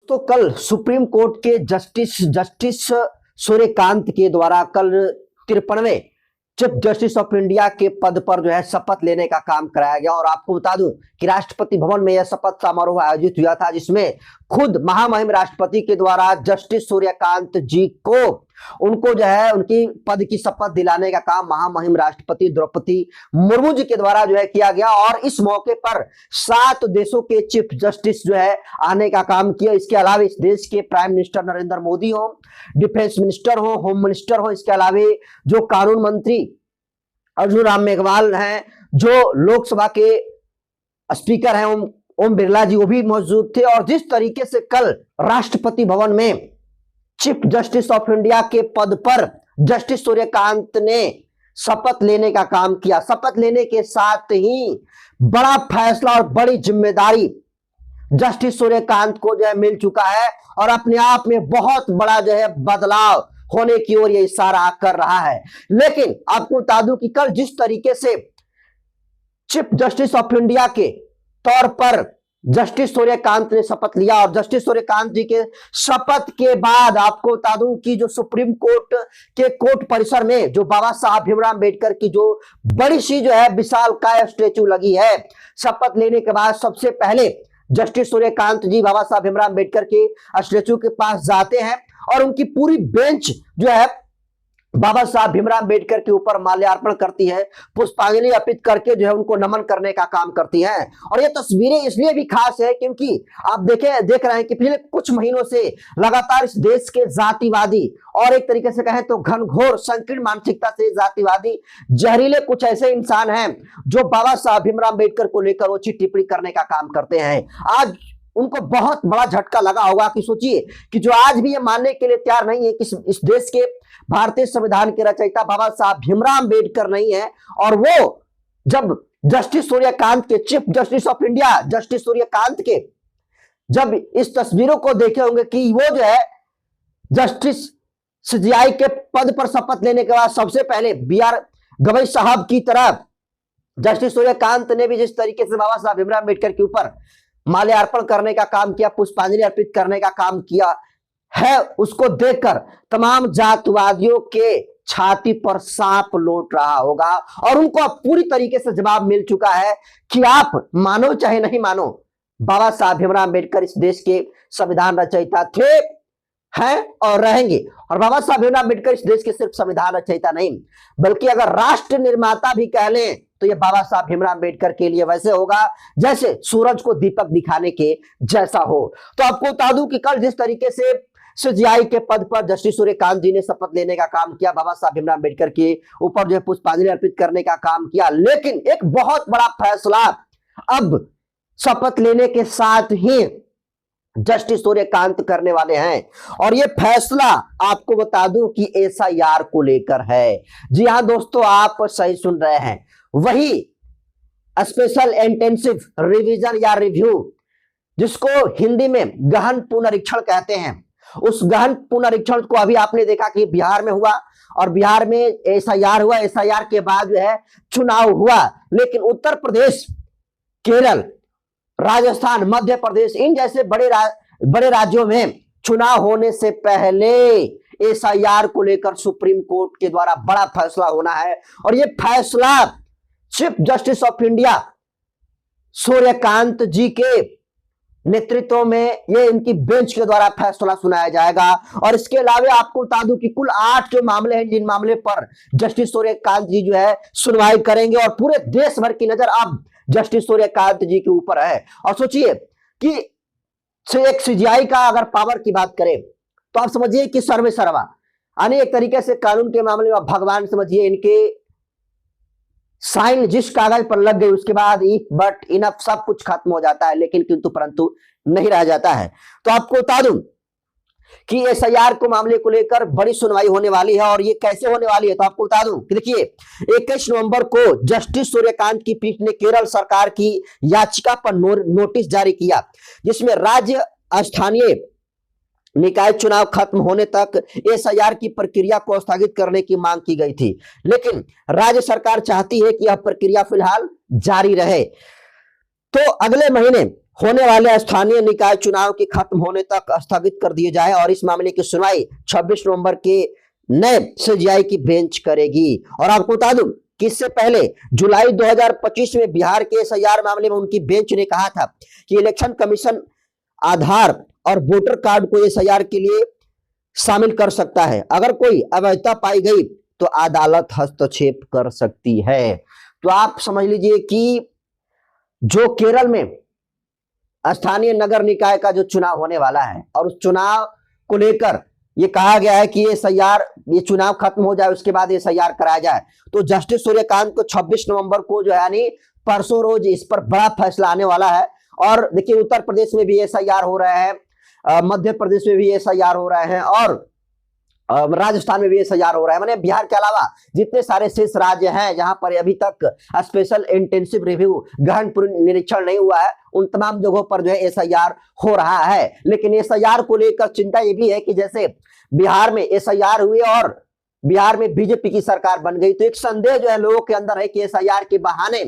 तो कल supreme court के जस्टिस सूर्यकांत के द्वारा कल 53वें चीफ जस्टिस ऑफ इंडिया के पद पर जो है शपथ लेने का काम कराया गया। और आपको बता दूं कि राष्ट्रपति भवन में यह शपथ समारोह आयोजित हुआ था, जिसमें खुद महामहिम राष्ट्रपति के द्वारा जस्टिस सूर्यकांत जी को उनको जो है उनकी पद की शपथ दिलाने का काम महामहिम राष्ट्रपति द्रौपदी मुर्मू जी के द्वारा जो है किया गया। और इस मौके पर 7 देशों के चीफ जस्टिस जो है आने का काम किया। इसके अलावा इस देश के प्राइम मिनिस्टर नरेंद्र मोदी हो, डिफेंस मिनिस्टर हो, होम मिनिस्टर हो, इसके अलावा जो कानून मंत्री अर्जुन राम मेघवाल हैं, जो लोकसभा के स्पीकर हैं ओम बिरला जी, वो भी मौजूद थे। और जिस तरीके से कल राष्ट्रपति भवन में चीफ जस्टिस ऑफ इंडिया के पद पर जस्टिस सूर्यकांत ने शपथ लेने का काम किया, शपथ लेने के साथ ही बड़ा फैसला और बड़ी जिम्मेदारी जस्टिस सूर्यकांत को जो है मिल चुका है और अपने आप में बहुत बड़ा जो है बदलाव होने की ओर ये इशारा कर रहा है। लेकिन आपको बता दूं कि कल जिस तरीके से चीफ जस्टिस ऑफ इंडिया के तौर पर जस्टिस सूर्यकांत ने शपथ लिया और जस्टिस सूर्यकांत जी के शपथ के बाद आपको बता दूं कि जो सुप्रीम कोर्ट के कोर्ट परिसर में जो बाबा साहब भीमराव अम्बेडकर की जो बड़ी सी जो है विशालकाय स्टेचू लगी है, शपथ लेने के बाद सबसे पहले जस्टिस सूर्यकांत जी बाबा साहब भीमराव अम्बेडकर के स्टेचू के पास जाते हैं और उनकी पूरी बेंच जो है बाबा साहब भीमराव अम्बेडकर के ऊपर माल्यार्पण करती है, पुष्पांजलि अर्पित करके जो है उनको नमन करने का काम करती हैं। और ये तस्वीरें इसलिए भी खास है क्योंकि आप देख रहे हैं कि पिछले कुछ महीनों से लगातार इस देश के जातिवादी और एक तरीके से कहें तो घनघोर संकीर्ण मानसिकता से जातिवादी जहरीले कुछ ऐसे इंसान हैं जो बाबा साहब भीमराव अम्बेडकर को लेकर ओछी टिप्पणी करने का काम करते हैं। आज उनको बहुत बड़ा झटका लगा होगा कि सोचिए कि जो आज भी ये मानने के लिए तैयार नहीं है कि इस देश के भारतीय संविधान के रचयिता बाबा साहब भीमराव अम्बेडकर नहीं है, और वो जब जस्टिस सूर्यकांत के chief justice of India justice Suryakant के जब इस तस्वीरों को देखे होंगे कि वो जो है जस्टिस सीजेआई के पद पर शपथ लेने के बाद सबसे पहले BR गवई साहब की तरह जस्टिस सूर्यकांत ने भी जिस तरीके से बाबा साहब भीमराव अम्बेडकर के ऊपर माल्यार्पण करने का काम किया, पुष्पांजलि अर्पित करने का काम किया है, उसको देखकर तमाम जातिवादियों के छाती पर सांप लौट रहा होगा। और उनको अब पूरी तरीके से जवाब मिल चुका है कि आप मानो चाहे नहीं मानो, बाबा साहब भीमराव अम्बेडकर इस देश के संविधान रचयिता थे, हैं और रहेंगे। और बाबा साहब भीमराव अम्बेडकर इस देश के सिर्फ संविधान रचयिता नहीं बल्कि अगर राष्ट्र निर्माता भी कह लें तो ये बाबा साहब भीमराव अम्बेडकर के लिए वैसे होगा जैसे सूरज को दीपक दिखाने के जैसा हो। तो आपको बता दूं कि कल जिस तरीके से सीजेआई के पद पर जस्टिस सूर्यकांत जी ने शपथ लेने का काम किया, बाबा साहब भीमराव अम्बेडकर के ऊपर जो है पुष्पांजलि अर्पित करने का काम किया, लेकिन एक बहुत बड़ा फैसला अब शपथ लेने के साथ ही जस्टिस सूर्यकांत करने वाले हैं। और ये फैसला आपको बता दूं कि SIR को लेकर है। जी हां दोस्तों, आप सही सुन रहे हैं, वही स्पेशल इंटेंसिव रिवीजन या रिव्यू जिसको हिंदी में गहन पुनरीक्षण कहते हैं, उस गहन पुनरीक्षण को अभी आपने देखा कि बिहार में हुआ और बिहार में SIR हुआ, SIR के बाद जो है चुनाव हुआ। लेकिन उत्तर प्रदेश, केरल, राजस्थान, मध्य प्रदेश, इन जैसे बड़े राज्यों में चुनाव होने से पहले SIR को लेकर सुप्रीम कोर्ट के द्वारा बड़ा फैसला होना है। और यह फैसला chief justice of India Surya Kant ji के नेतृत्व में ये इनकी बेंच के द्वारा फैसला सुनाया जाएगा। और इसके अलावा आपको बता दूं कि कुल 8 जो मामले हैं, जिन मामले पर जस्टिस सूर्यकांत जी जो है सुनवाई करेंगे और पूरे देश भर की नजर अब जस्टिस सूर्यकांत जी के ऊपर है। और सोचिए कि एक सीजेआई का अगर पावर की बात करें तो आप समझिए कि सर्वे सर्वा, यानी एक तरीके से कानून के मामले में भगवान समझिए, इनके साइन जिस कागज पर लग गई उसके बाद इफ बट इनफ सब कुछ खत्म हो जाता है, लेकिन किंतु परंतु नहीं रह जाता है। तो आपको बता दूं कि SIR को मामले को लेकर बड़ी सुनवाई होने वाली है। और ये कैसे होने वाली है तो आपको बता दूं कि देखिए 21 नवंबर को जस्टिस सूर्यकांत की पीठ ने केरल सरकार की याचिका पर नोटिस जारी किया, जिसमें राज्य स्थानीय निकाय चुनाव खत्म होने तक SIR की प्रक्रिया को स्थगित करने की मांग की गई थी। लेकिन राज्य सरकार चाहती है कि यह प्रक्रिया फिलहाल जारी रहे। तो अगले महीने होने वाले स्थानीय निकाय चुनाव के खत्म होने तक स्थगित कर दिए जाए और इस मामले की सुनवाई 26 नवंबर के नए सीजीआई की बेंच करेगी। और आपको बता दूं कि इससे पहले जुलाई 2025 में बिहार के एसआईआर मामले में उनकी बेंच ने कहा था कि इलेक्शन कमीशन आधार और वोटर कार्ड को एसआईआर के लिए शामिल कर सकता है। अगर कोई अवैधता पाई गई तो अदालत हस्तक्षेप कर सकती है। तो आप समझ लीजिए कि जो केरल में स्थानीय नगर निकाय का जो चुनाव होने वाला है और उस चुनाव को लेकर ये कहा गया है कि ये चुनाव खत्म हो जाए, उसके बाद एसआईआर कराया जाए। तो जस्टिस सूर्यकांत को 26 नवंबर को जो है यानी परसों रोज इस पर बड़ा फैसला आने वाला है। और देखिए उत्तर प्रदेश में भी एसआईआर हो रहे हैं, मध्य प्रदेश में भी एसआईआर हो रहे हैं और राजस्थान में भी एसआईआर हो रहा है। माने बिहार के अलावा जितने सारे शेष राज्य हैं जहां पर अभी तक स्पेशल इंटेंसिव रिव्यू गहन निरीक्षण नहीं हुआ है, उन तमाम जगहों पर जो है एसआईआर हो रहा है। लेकिन एसआईआर को लेकर चिंता ये भी है कि जैसे बिहार में एसआईआर हुए और बिहार में बीजेपी की सरकार बन गई, तो एक संदेह जो है लोगों के अंदर है कि एसआईआर के बहाने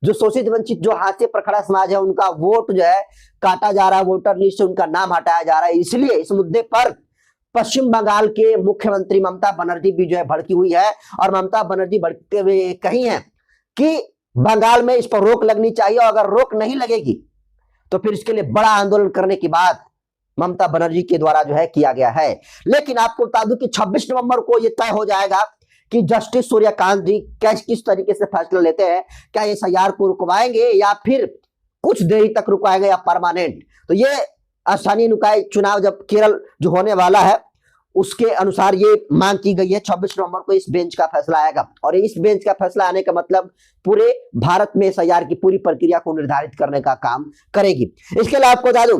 जो शोषित वंचित जो हाशिए पर खड़ा समाज है उनका वोट जो है काटा जा रहा है, वोटर लिस्ट से उनका नाम हटाया जा रहा है। इसलिए इस मुद्दे पर पश्चिम बंगाल के मुख्यमंत्री ममता बनर्जी भी जो है भड़की हुई है और ममता बनर्जी भड़कते हुए कही है कि बंगाल में इस पर रोक लगनी चाहिए और अगर रोक नहीं लगेगी तो फिर इसके लिए बड़ा आंदोलन करने की बात ममता बनर्जी के द्वारा जो है किया गया है। लेकिन आपको बता दूं कि 26 नवंबर को यह तय हो जाएगा कि जस्टिस सूर्यकांत जी किस तरीके से फैसला लेते हैं, क्या एसआईआर को रुकवाएंगे या फिर कुछ देरी तक रुकवाएंगे या परमानेंट। तो ये स्थानीय निकाय चुनाव जब केरल जो होने वाला है उसके अनुसार ये मांग की गई है 26 नवंबर को इस बेंच का फैसला आएगा। और इस बेंच का फैसला आने का मतलब पूरे भारत में एसआईआर की पूरी प्रक्रिया को निर्धारित करने का काम करेगी। इसके अलावा आपको बता दूं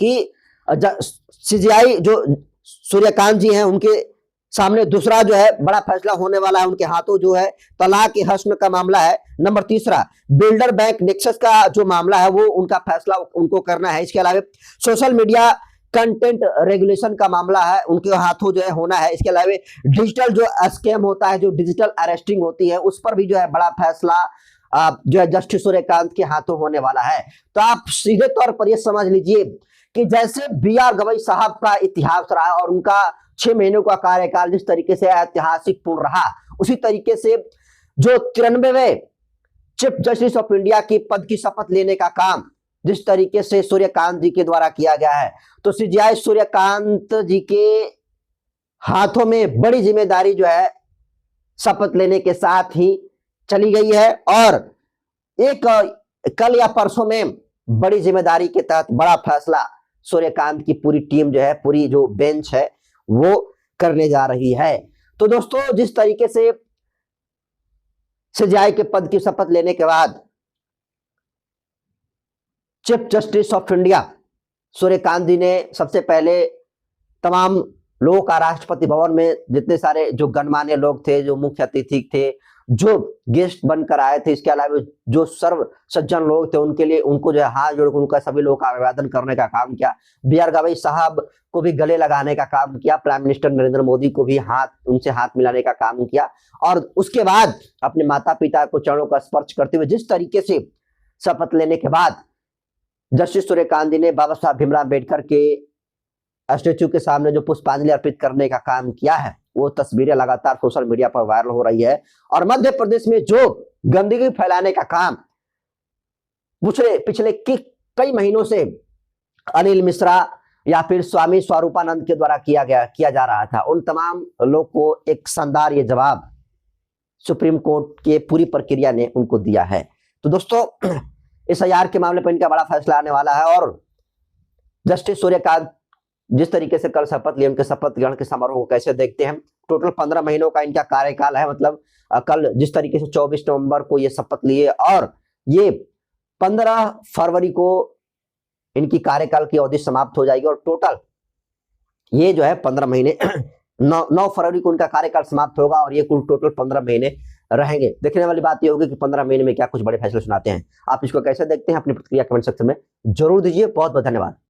कि सीजीआई जो सूर्यकांत जी हैं उनके सामने दूसरा जो है बड़ा फैसला होने वाला है। उनके हाथों जो है तलाक ए हस्न का मामला है। नंबर तीसरा बिल्डर बैंक नेक्सस का जो मामला है वो उनका फैसला उनको करना है। इसके अलावा सोशल मीडिया कंटेंट रेगुलेशन का मामला है, उनके हाथों जो है होना है। इसके अलावा डिजिटल जो स्कैम होता है, जो डिजिटल अरेस्टिंग होती है, उस पर भी जो है बड़ा फैसला जो है जस्टिस सूर्यकांत के हाथों होने वाला है। तो आप सीधे तौर पर यह समझ लीजिए कि जैसे बी.आर. गवई साहब का इतिहास रहा और उनका 6 महीनों का कार्यकाल जिस तरीके से ऐतिहासिक पूर्ण रहा, उसी तरीके से जो 93वें चीफ जस्टिस ऑफ इंडिया की पद की शपथ लेने का काम जिस तरीके से सूर्यकांत जी के द्वारा किया गया है, तो सीजीआई सूर्यकांत जी के हाथों में बड़ी जिम्मेदारी जो है शपथ लेने के साथ ही चली गई है। और एक कल या परसों में बड़ी जिम्मेदारी के तहत बड़ा फैसला सूर्यकांत की पूरी टीम जो है, पूरी जो बेंच है वो करने जा रही है। तो दोस्तों जिस तरीके से सीजीआई के पद की शपथ लेने के बाद chief justice of India Surya Kant ji ने सबसे पहले तमाम लोगों का राष्ट्रपति भवन में जितने सारे जो गणमान्य लोग थे, जो मुख्य अतिथि थे, जो गेस्ट बनकर आए थे, इसके अलावा जो सर्व सज्जन लोग थे उनके लिए उनको जो है हाथ जोड़कर उनका सभी लोगों का अभिवादन करने का काम किया। बी.आर. गवई साहब को भी गले लगाने का काम किया, प्राइम मिनिस्टर नरेंद्र मोदी को भी उनसे हाथ मिलाने का काम किया और उसके बाद अपने माता पिता को चरणों का स्पर्श करते हुए जिस तरीके से शपथ लेने के बाद जस्टिस सूर्यकांत जी ने बाबा साहब भीमराव अम्बेडकर के स्टेच्यू के सामने जो पुष्पांजलि अर्पित करने का काम किया है, वो तस्वीरें लगातार सोशल मीडिया पर वायरल हो रही है। और मध्य प्रदेश में जो गंदगी फैलाने का काम पिछले कई महीनों से अनिल मिश्रा या फिर स्वामी स्वरूपानंद के द्वारा किया जा रहा था, उन तमाम लोग को एक शानदार ये जवाब सुप्रीम कोर्ट के पूरी प्रक्रिया ने उनको दिया है। तो दोस्तों एसआईआर के मामले पर इनका बड़ा फैसला आने वाला है और जस्टिस सूर्यकांत जिस तरीके से कल शपथ लिए, उनके शपथ ग्रहण के समारोह को कैसे देखते हैं। टोटल 15 महीनों का इनका कार्यकाल है, मतलब कल जिस तरीके से 24 नवंबर को ये शपथ लिए और ये 15 फरवरी को इनकी कार्यकाल की अवधि समाप्त हो जाएगी और टोटल ये जो है 15 महीने 9 फरवरी को उनका कार्यकाल समाप्त होगा और ये कुल टोटल 15 महीने रहेंगे। देखने वाली बात ये होगी कि 15 महीने में क्या कुछ बड़े फैसले सुनाते हैं। आप इसको कैसे देखते हैं, अपनी प्रतिक्रिया कमेंट सेक्शन में जरूर दीजिए। बहुत बहुत धन्यवाद।